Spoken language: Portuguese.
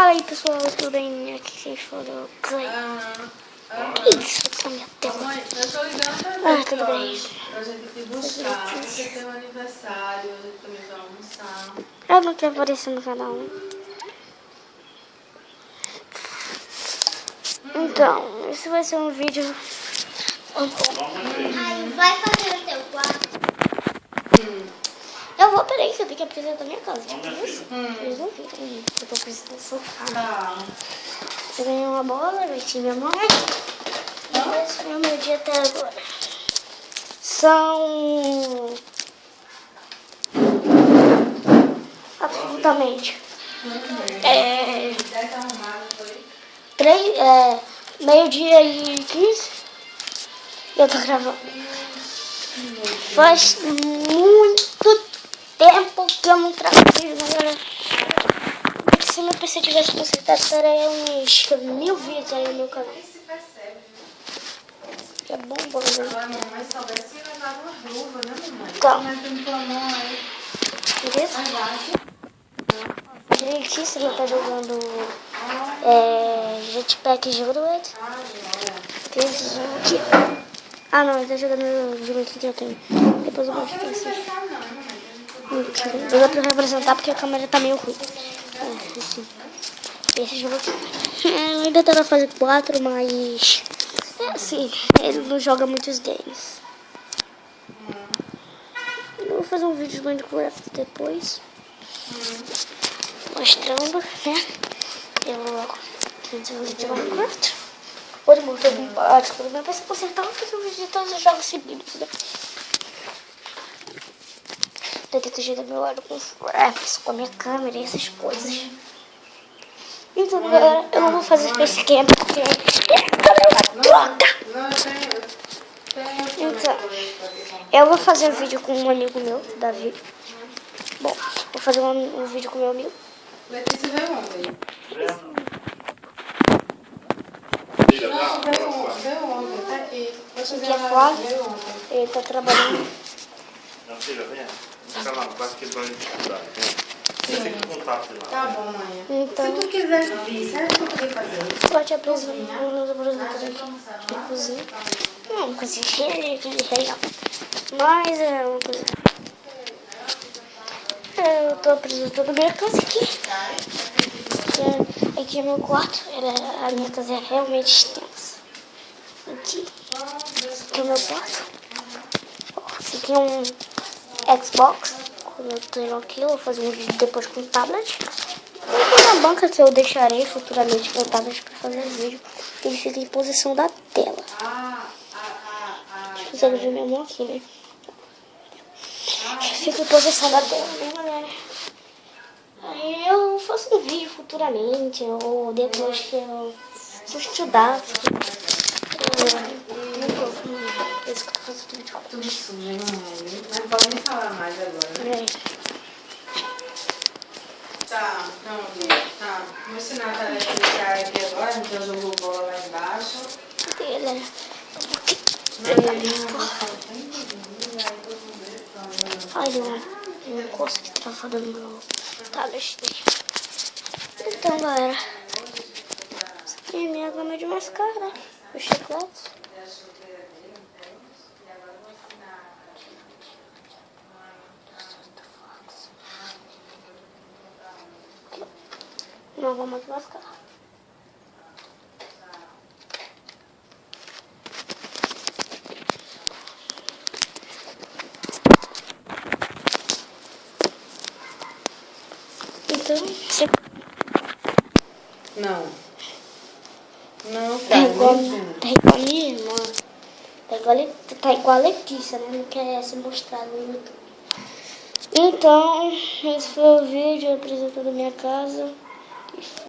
Fala aí, pessoal, tudo bem? Aqui quem falou, Clay. Isso, tá minha tela. Mãe, eu tô ligando pra ver tudo bem. pra gente te buscar, porque tem um aniversário, a gente também vai almoçar. Eu não quero aparecer no canal. Então, esse vai ser um vídeo. Aí vai fazer o teu quarto. Eu vou, peraí, que eu tenho que apresentar minha casa. Tipo isso. Eles não viram ainda, eu tô precisando do sofá. Tá. Eu ganhei uma bola, vesti minha mãe. E esse foi o meu dia até agora. São absolutamente meio-dia e 15. Eu tô gravando. Faz muito tempo que eu não trago vídeo, galera. Se meu PC tivesse consertado, estaria uns 1000 vídeos aí no meu canal. É bom, bom, né? Agora, mamãe soubesse que levava uma luva, né, mamãe? Então. Como é que tua mão aí? Beleza? A direitíssima tá jogando Jetpack Druid. Tem esse jogo aqui. Ah, não, ele tá jogando o jogo aqui que eu tenho. Depois eu vou mostrar isso. Não dá pra representar porque a câmera tá meio ruim. Assim. Esse jogo aqui. Eu ainda tá na fase 4, mas... assim, ele não joga muitos games. Eu vou fazer um vídeo do Minecraft depois. Mostrando, né? Eu fiz um vídeo de Minecraft. Hoje eu montei um básico. Mas pra se consertar, eu vou fazer um vídeo de todos os jogos seguidos, né? Tentei ter jeito meu lado com fraps, com a minha câmera e essas coisas. Então, galera, eu não vou fazer esse esquema porque a câmera é uma droga. Então, eu vou fazer um vídeo com um amigo meu, Davi. Bom, vou fazer um vídeo com meu amigo. Letícia veio ontem. Veio ontem, tá aqui. Aqui é Flávio. Ele tá trabalhando. Não, filha, venha. Fica lá, quase que ele vai dificuldade. Você tem que contar pra lá. Tá bom, mãe. Então, Se tu quiser vir, sabe o que eu podia fazer? vou te apresentar uns apresentadores aqui de cozinha. Não é uma cozinha cheia de real, mas é uma coisa. Eu tô apresentando a minha casa aqui. Aqui é meu quarto. A minha casa é realmente extensa. Aqui é o meu quarto. Esse aqui é um Xbox. Quando eu tenho aqui, eu vou fazer um vídeo depois com o tablet. E na banca que eu deixarei futuramente com o tablet para fazer vídeo. Ele fica em posição da tela. Deixa eu ver minha mão aqui, né? Fica em posição da tela, né, galera? Aí eu faço um vídeo futuramente, ou depois que eu vou estudar. É isso que eu tô fazendo vídeo. Tudo sujo, hein, mamãe? Não pode nem falar mais agora, né? Tá, não, tá. Vou ensinar a tarefa de cara aqui agora, então jogou bola lá embaixo. Cadê, galera? Ai, não encosto que tá falando no meu tablet. Então, galera, essa aqui é minha gama de mascara, os chicletes. Uma gama de mascara. Então, você Não. Não, tá cara, igual não. a minha irmã. Tá igual a Letícia, né? Não quer se mostrar no YouTube. Então, esse foi o vídeo apresentando minha casa.